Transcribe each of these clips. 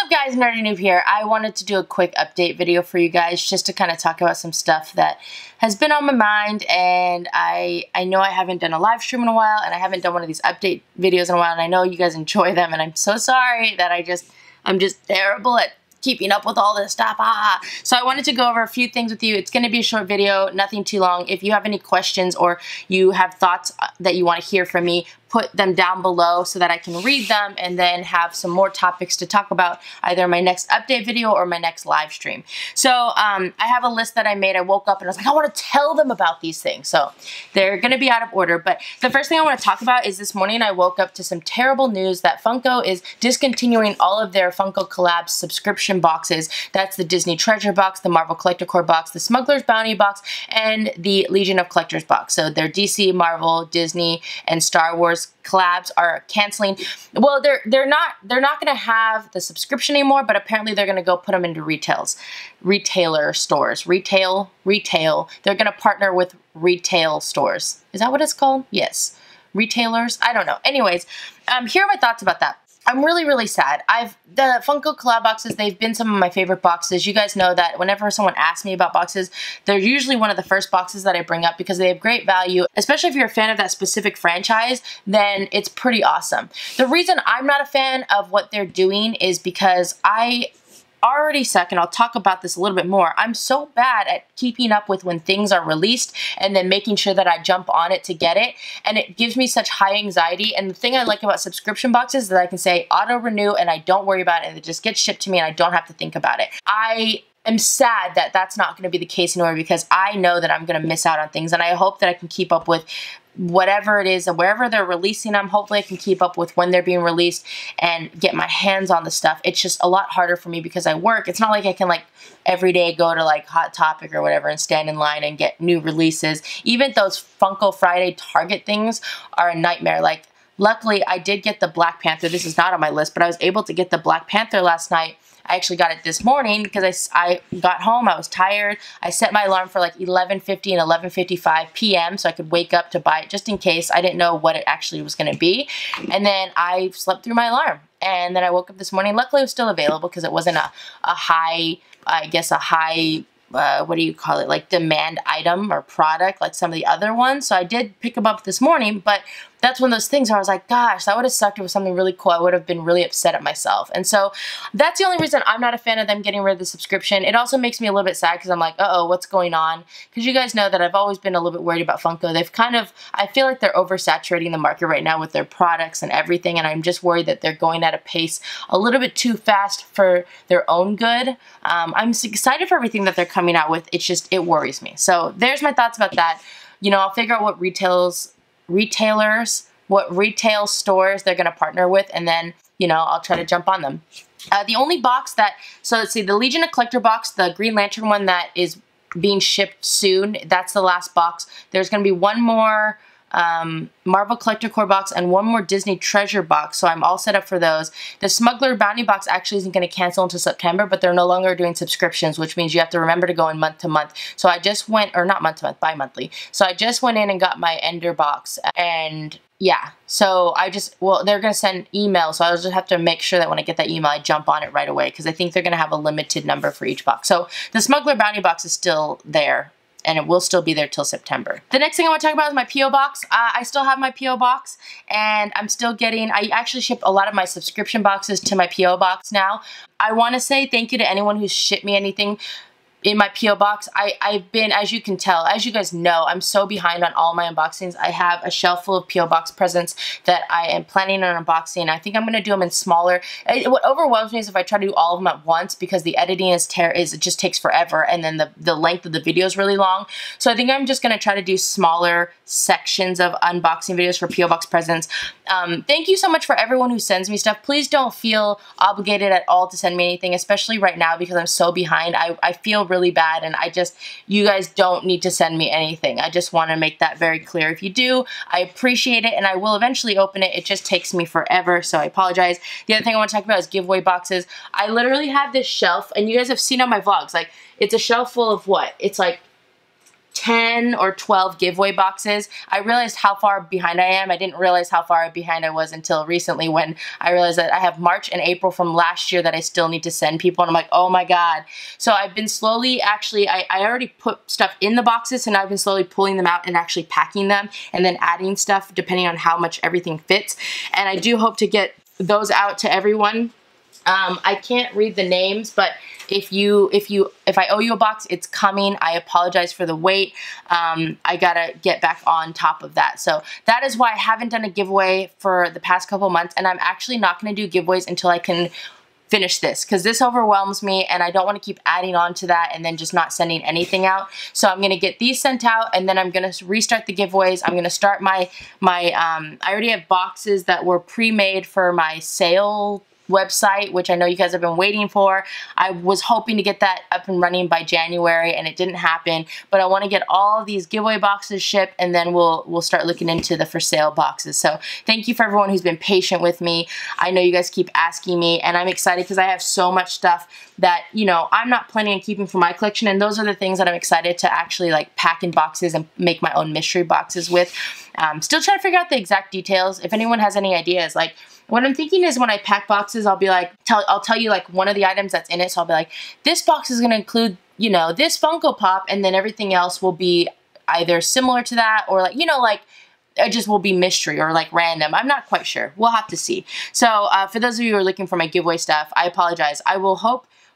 up guys, Nerdy Noob here. I wanted to do a quick update video for you guys just to kind of talk about some stuff that has been on my mind, and I know I haven't done a live stream in a while, and I haven't done one of these update videos in a while, and I know you guys enjoy them, and I'm so sorry that I'm just terrible at keeping up with all this stuff. So I wanted to go over a few things with you. It's going to be a short video, nothing too long. If you have any questions or you have thoughts that you want to hear from me, put them down below so that I can read them and then have some more topics to talk about either in my next update video or my next live stream. So I have a list that I made. I woke up and I was like, I want to tell them about these things. So they're going to be out of order. But the first thing I want to talk about is this morning I woke up to some terrible news that Funko is discontinuing all of their Funko Collabs subscription boxes. That's the Disney Treasure box, the Marvel Collector Core box, the Smuggler's Bounty box, and the Legion of Collectors box. So their DC, Marvel, Disney, and Star Wars collabs are canceling. Well, they're not going to have the subscription anymore, but apparently they're going to go put them into retailer stores. Retail. They're going to partner with retail stores. Is that what it's called? Yes. Retailers? I don't know. Anyways, here are my thoughts about that. I'm really sad. The Funko collab boxes, they've been some of my favorite boxes. You guys know that whenever someone asks me about boxes, they're usually one of the first boxes that I bring up because they have great value. Especially if you're a fan of that specific franchise, then it's pretty awesome. The reason I'm not a fan of what they're doing is because I already suck, and I'll talk about this a little bit more. I'm so bad at keeping up with when things are released and then making sure that I jump on it to get it, and it gives me such high anxiety. And the thing I like about subscription boxes is that I can say auto renew and I don't worry about it, and it just gets shipped to me and I don't have to think about it. I am sad that that's not going to be the case anymore because I know that I'm going to miss out on things, and I hope that I can keep up with whatever it is, and wherever they're releasing them, hopefully I can keep up with when they're being released and get my hands on the stuff. It's just a lot harder for me because I work. It's not like I can like every day go to like Hot Topic or whatever and stand in line and get new releases. Even those Funko Friday Target things are a nightmare. Like, luckily I did get the Black Panther. This is not on my list, but I was able to get the Black Panther last night. I actually got it this morning because I got home, I was tired. I set my alarm for like 11:50 and 11:55 p.m. so I could wake up to buy it just in case. I didn't know what it actually was going to be. And then I slept through my alarm. And then I woke up this morning. Luckily it was still available because it wasn't a high, I guess a high, what do you call it, like demand item or product like some of the other ones. So I did pick them up this morning, but that's one of those things where I was like, gosh, that would have sucked if it was something really cool. I would have been really upset at myself. And so that's the only reason I'm not a fan of them getting rid of the subscription. It also makes me a little bit sad because I'm like, uh-oh, what's going on? Because you guys know that I've always been a little bit worried about Funko. They've kind of, I feel like they're oversaturating the market right now with their products and everything, and I'm just worried that they're going at a pace a little bit too fast for their own good. I'm excited for everything that they're coming out with. It's just, it worries me. So there's my thoughts about that. You know, I'll figure out what what retail stores they're going to partner with, and then, you know, I'll try to jump on them. The only box that, so let's see, the Legion of Collector box, the Green Lantern one that is being shipped soon, that's the last box. There's going to be one more Marvel Collector Core box and one more Disney Treasure box, so I'm all set up for those. The Smuggler Bounty box actually isn't going to cancel until September, but they're no longer doing subscriptions, which means you have to remember to go in month to month. So I just went, or not month to month, bi-monthly. So I just went in and got my Ender box, and yeah, so well, they're going to send email, so I'll just have to make sure that when I get that email, I jump on it right away, because I think they're going to have a limited number for each box. So the Smuggler Bounty box is still there, and it will still be there till September. The next thing I want to talk about is my P.O. box. I still have my P.O. box, and I'm still getting, I actually ship a lot of my subscription boxes to my P.O. box now. I want to say thank you to anyone who's shipped me anything in my P.O. box. I've been, as you can tell, as you guys know, I'm so behind on all my unboxings. I have a shelf full of P.O. box presents that I am planning on unboxing. I think I'm going to do them in smaller. What overwhelms me is if I try to do all of them at once, because the editing it just takes forever, and then the length of the video is really long. So I think I'm just going to try to do smaller sections of unboxing videos for P.O. box presents. Thank you so much for everyone who sends me stuff. Please don't feel obligated at all to send me anything, especially right now because I'm so behind. I feel really bad, and you guys don't need to send me anything. I just want to make that very clear. If you do, I appreciate it, and I will eventually open it. It just takes me forever, so I apologize. The other thing I want to talk about is giveaway boxes. I literally have this shelf, and you guys have seen on my vlogs, like, it's a shelf full of what? It's like 10 or 12 giveaway boxes. I realized how far behind I am. I didn't realize how far behind I was until recently, when I realized that I have March and April from last year that I still need to send people, and I'm like, oh my god. So I've been slowly, actually, I already put stuff in the boxes, and I've been slowly pulling them out and actually packing them and then adding stuff depending on how much everything fits. And I do hope to get those out to everyone. I can't read the names, but if I owe you a box, it's coming. I apologize for the wait. I gotta get back on top of that. So that is why I haven't done a giveaway for the past couple months, and I'm actually not gonna do giveaways until I can finish this, because this overwhelms me and I don't want to keep adding on to that and then just not sending anything out. So I'm going to get these sent out, and then I'm going to restart the giveaways. I'm going to start I already have boxes that were pre-made for my sale website, which I know you guys have been waiting for. I was hoping to get that up and running by January, and it didn't happen, but I want to get all these giveaway boxes shipped, and then we'll start looking into the for sale boxes. So thank you for everyone who's been patient with me. I know you guys keep asking me, and I'm excited because I have so much stuff that, you know, I'm not planning on keeping for my collection, and those are the things that I'm excited to actually like pack in boxes and make my own mystery boxes with. Still trying to figure out the exact details. If anyone has any ideas, like, what I'm thinking is when I pack boxes, I'll be like, I'll tell you like one of the items that's in it. So I'll be like, this box is going to include, you know, this Funko Pop, and then everything else will be either similar to that, or like, you know, like it just will be mystery or like random. I'm not quite sure. We'll have to see. So for those of you who are looking for my giveaway stuff, I apologize. I will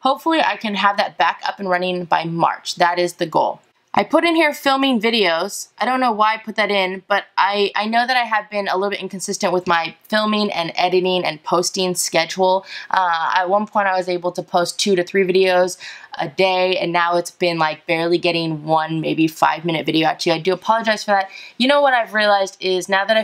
hopefully I can have that back up and running by March. That is the goal. I put in here filming videos. I don't know why I put that in, but I know that I have been a little bit inconsistent with my filming and editing and posting schedule. At one point I was able to post 2 to 3 videos a day, and now it's been like barely getting 1, maybe 5-minute video out to you. I do apologize for that. You know what I've realized is now that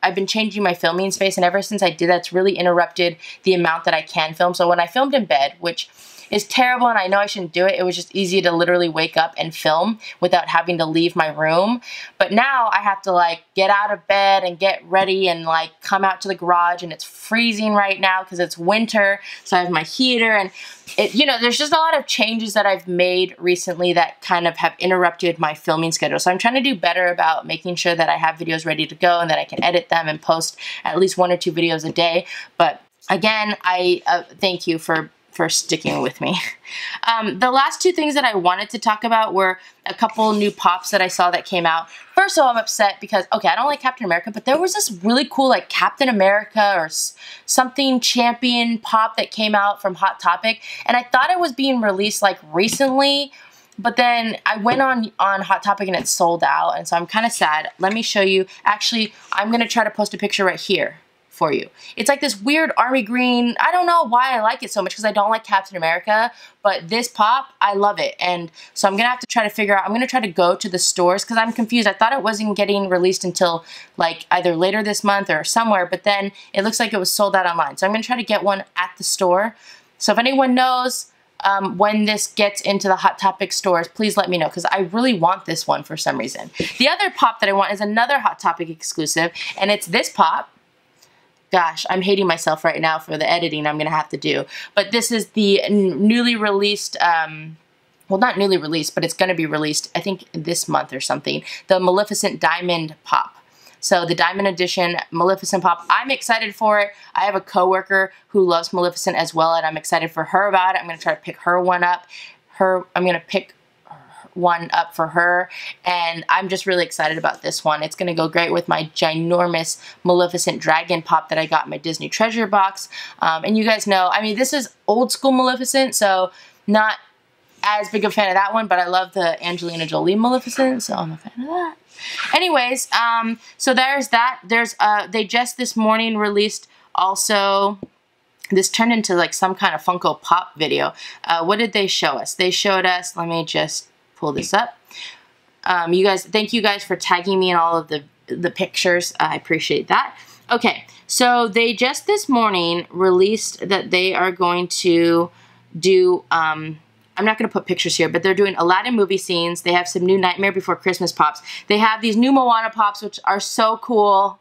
I've been changing my filming space, and ever since I did that, it's really interrupted the amount that I can film. So when I filmed in bed, which is terrible, and I know I shouldn't do it. It was just easy to literally wake up and film without having to leave my room. But now I have to like get out of bed and get ready and like come out to the garage, and it's freezing right now because it's winter. So I have my heater, and you know, there's just a lot of changes that I've made recently that kind of have interrupted my filming schedule. So I'm trying to do better about making sure that I have videos ready to go and that I can edit them and post at least 1 or 2 videos a day. But again, I thank you for sticking with me. The last 2 things that I wanted to talk about were a couple new pops that I saw that came out. First of all, I'm upset because, okay, I don't like Captain America, but there was this really cool like Captain America or something champion pop that came out from Hot Topic, and I thought it was being released like recently, but then I went on Hot Topic and it sold out, and so I'm kind of sad. Let me show you. Actually, I'm going to try to post a picture right here for you. It's like this weird army green. I don't know why I like it so much, because I don't like Captain America, but this pop, I love it. And so I'm gonna have to try to figure out, I'm gonna try to go to the stores, because I'm confused. I thought it wasn't getting released until like either later this month or somewhere, but then it looks like it was sold out online. So I'm gonna try to get one at the store. So if anyone knows when this gets into the Hot Topic stores, please let me know, because I really want this one for some reason. The other pop that I want is another Hot Topic exclusive, and it's this pop. Gosh, I'm hating myself right now for the editing I'm going to have to do. But this is the newly released, well, not newly released, but it's going to be released, I think, this month or something. The Maleficent Diamond Pop. So the Diamond Edition Maleficent Pop. I'm excited for it. I have a coworker who loves Maleficent as well, and I'm excited for her about it. I'm going to try to pick her one up. I'm going to pick one up for her, and I'm just really excited about this one. It's going to go great with my ginormous Maleficent Dragon Pop that I got in my Disney Treasure box. And you guys know, I mean, this is old school Maleficent, so not as big a fan of that one, but I love the Angelina Jolie Maleficent, so I'm a fan of that. Anyways, so there's that. They just this morning released also, this turned into like some kind of Funko Pop video. What did they show us? They showed us, let me just pull this up. You guys, thank you guys for tagging me in all of the pictures. I appreciate that. Okay, so they just this morning released that they are going to do, I'm not going to put pictures here, but they're doing Aladdin movie scenes. They have some new Nightmare Before Christmas pops. They have these new Moana pops, which are so cool.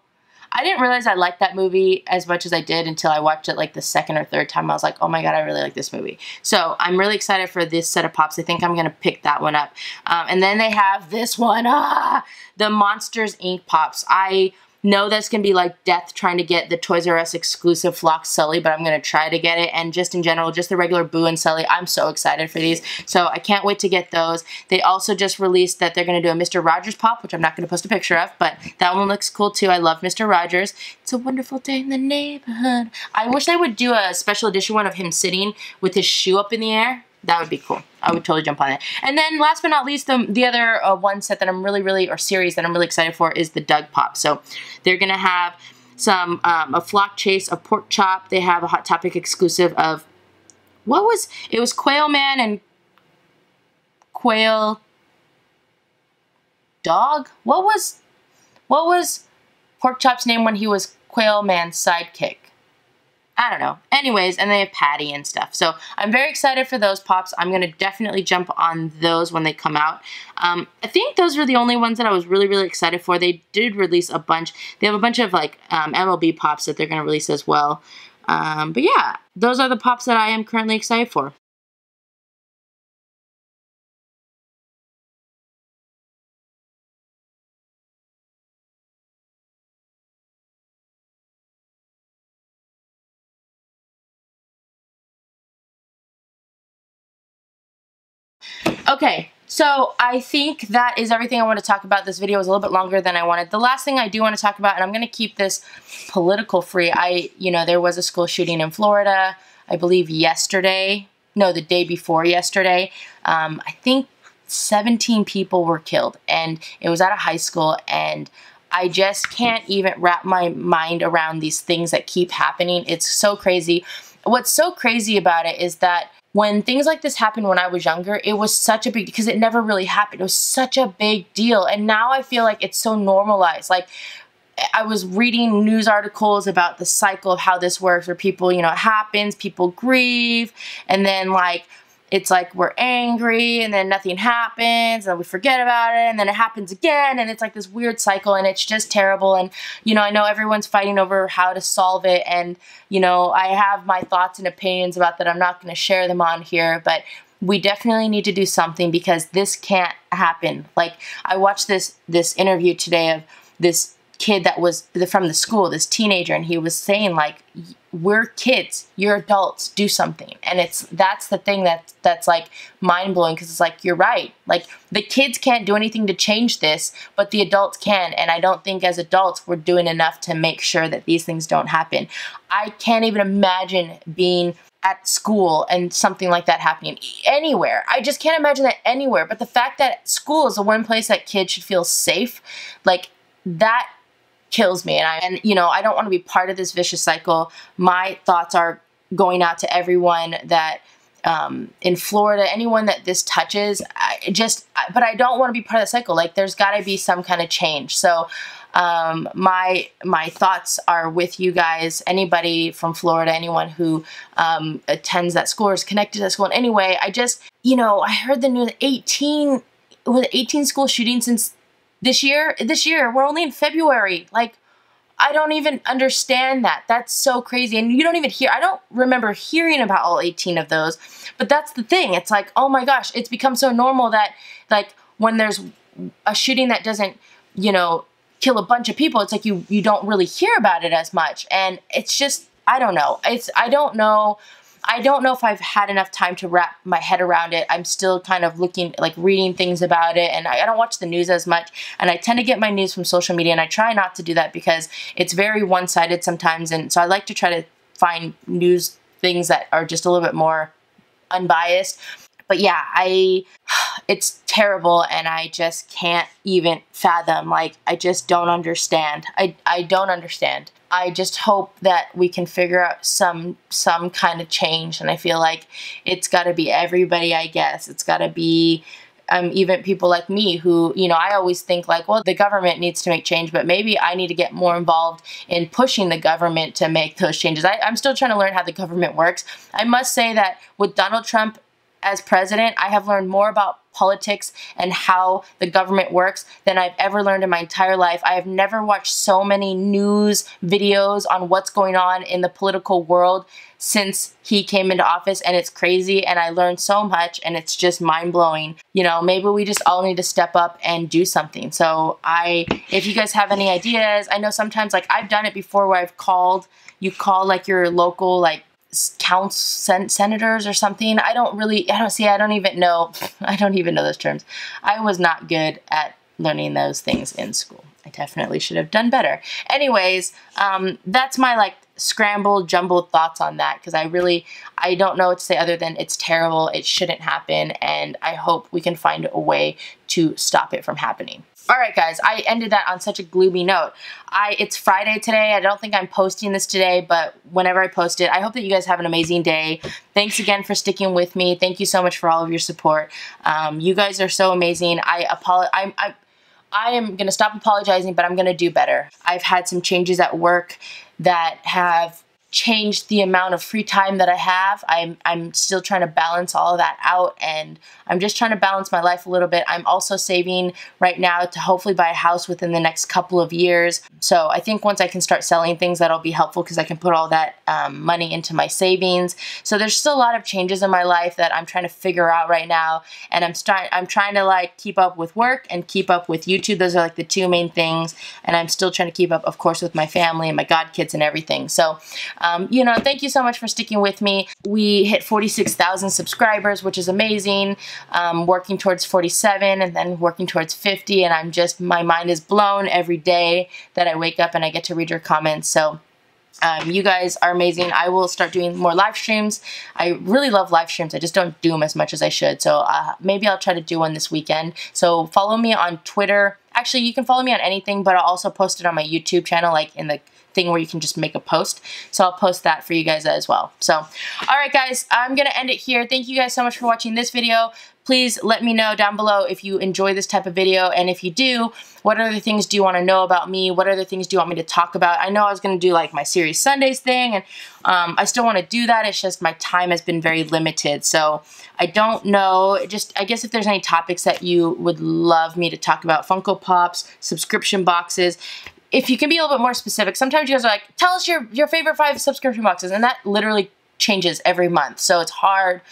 I didn't realize I liked that movie as much as I did until I watched it like the second or third time. I was like, oh my god, I really like this movie. So I'm really excited for this set of pops. I think I'm going to pick that one up. And then they have this one, the Monsters Inc. pops. I know that's going to be like death trying to get the Toys R Us exclusive Flock Sully, but I'm going to try to get it. And just in general, just the regular Boo and Sully, I'm so excited for these. So I can't wait to get those. They also just released that they're going to do a Mr. Rogers pop, which I'm not going to post a picture of, but that one looks cool too. I love Mr. Rogers. It's a wonderful day in the neighborhood. I wish they would do a special edition one of him sitting with his shoe up in the air. That would be cool. I would totally jump on it. And then last but not least, the other one set that I'm or series that I'm really excited for is the Doug Pop. So they're going to have some, a Flock Chase of Pork Chop. They have a Hot Topic exclusive of, it was Quail Man and Quail Dog? What was Pork Chop's name when he was Quail Man's sidekick? I don't know. Anyways, and they have Patty and stuff. So I'm very excited for those pops. I'm going to definitely jump on those when they come out. I think those were the only ones that I was really, really excited for. They did release a bunch. They have a bunch of like MLB pops that they're going to release as well. But yeah, those are the pops that I am currently excited for. Okay, so I think that is everything I want to talk about. This video was a little bit longer than I wanted. The last thing I do want to talk about, and I'm going to keep this political free, there was a school shooting in Florida, I believe yesterday, no, the day before yesterday. I think 17 people were killed, and it was at a high school, and I just can't even wrap my mind around these things that keep happening. It's so crazy. What's so crazy about it is that when things like this happened when I was younger, it was such a big, because it never really happened. It was such a big deal. And now I feel like it's so normalized. Like, I was reading news articles about the cycle of how this works, where people, it happens, people grieve, and then like, it's like we're angry, and then nothing happens, and we forget about it, and then it happens again, and it's like this weird cycle, and it's just terrible. And, I know everyone's fighting over how to solve it, and, I have my thoughts and opinions about that. I'm not going to share them on here, but we definitely need to do something, because this can't happen. Like, I watched this interview today of this kid that was from the school, this teenager, and he was saying, like, we're kids, you're adults, do something. And that's the thing that's like mind-blowing, because it's like, you're right. Like, the kids can't do anything to change this, but the adults can. And I don't think as adults we're doing enough to make sure that these things don't happen. I can't even imagine being at school and something like that happening anywhere. I just can't imagine that anywhere. But the fact that school is the one place that kids should feel safe, like, that kills me. And I don't want to be part of this vicious cycle. My thoughts are going out to everyone that in Florida, anyone that this touches, but I don't want to be part of the cycle. Like, there's got to be some kind of change. So my thoughts are with you guys. Anybody from Florida, anyone who attends that school or is connected to that school in any way. I heard the news, 18 school shootings since this year, we're only in February. Like, I don't even understand that. That's so crazy. And you don't even I don't remember hearing about all 18 of those. But that's the thing. It's like, oh my gosh, it's become so normal that, like, when there's a shooting that doesn't, kill a bunch of people, it's like you don't really hear about it as much. And it's just, I don't know. I don't know if I've had enough time to wrap my head around it. I'm still kind of reading things about it, and I don't watch the news as much, and I tend to get my news from social media, and I try not to do that because it's very one-sided sometimes, and so I like to try to find news things that are just a little bit more unbiased. But yeah, it's terrible, and I just can't even fathom. Like, I just don't understand. I don't understand. I just hope that we can figure out some kind of change, and I feel like it's got to be everybody, I guess. It's got to be even people like me who, I always think like, well, the government needs to make change, but maybe I need to get more involved in pushing the government to make those changes. I'm still trying to learn how the government works. I must say that with Donald Trump as president, I have learned more about politics and how the government works than I've ever learned in my entire life. I have never watched so many news videos on what's going on in the political world since he came into office, and it's crazy, and I learned so much, and it's just mind-blowing. You know, maybe we just all need to step up and do something. So if you guys have any ideas, I know sometimes, like, I've done it before where you call like your local, like, senators or something. I don't even know those terms. I was not good at learning those things in school. I definitely should have done better. Anyways, that's my, like, scrambled, jumbled thoughts on that, because I don't know what to say other than it's terrible, it shouldn't happen, and I hope we can find a way to stop it from happening. Alright guys, I ended that on such a gloomy note. It's Friday today. I don't think I'm posting this today, but whenever I post it, I hope that you guys have an amazing day. Thanks again for sticking with me. Thank you so much for all of your support. You guys are so amazing. I am going to stop apologizing, but I'm going to do better. I've had some changes at work that have changed the amount of free time that I have. I'm still trying to balance all of that out, and I'm just trying to balance my life a little bit. I'm also saving right now to hopefully buy a house within the next couple of years. So I think once I can start selling things, that'll be helpful because I can put all that money into my savings. So there's still a lot of changes in my life that I'm trying to figure out right now, and I'm trying to, like, keep up with work and keep up with YouTube. Those are, like, the two main things, and I'm still trying to keep up, of course, with my family and my godkids and everything. So you know, thank you so much for sticking with me. We hit 46,000 subscribers, which is amazing. Working towards 47 and then working towards 50, and my mind is blown every day that I wake up and I get to read your comments. So you guys are amazing. I will start doing more live streams. I really love live streams. I just don't do them as much as I should. So maybe I'll try to do one this weekend. So follow me on Twitter. Actually, you can follow me on anything, but I'll also post it on my YouTube channel, like in the thing where you can just make a post. So I'll post that for you guys as well. So, alright guys, I'm going to end it here. Thank you guys so much for watching this video. Please let me know down below if you enjoy this type of video, and if you do, what other things do you want to know about me? What other things do you want me to talk about? I know I was going to do, like, my Series Sundays thing, and I still want to do that. It's just my time has been very limited, so I don't know. I guess if there's any topics that you would love me to talk about, Funko Pops, subscription boxes, if you can be a little bit more specific. Sometimes you guys are like, tell us your favorite 5 subscription boxes, and that literally changes every month, so it's hard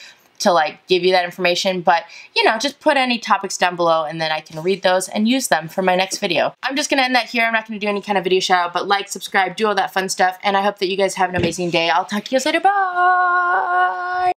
to, like, give you that information, but, you know, just put any topics down below and then I can read those and use them for my next video. I'm just gonna end that here. I'm not gonna do any kind of video shout out, but like, subscribe, do all that fun stuff, and I hope that you guys have an amazing day. I'll talk to you guys later. Bye!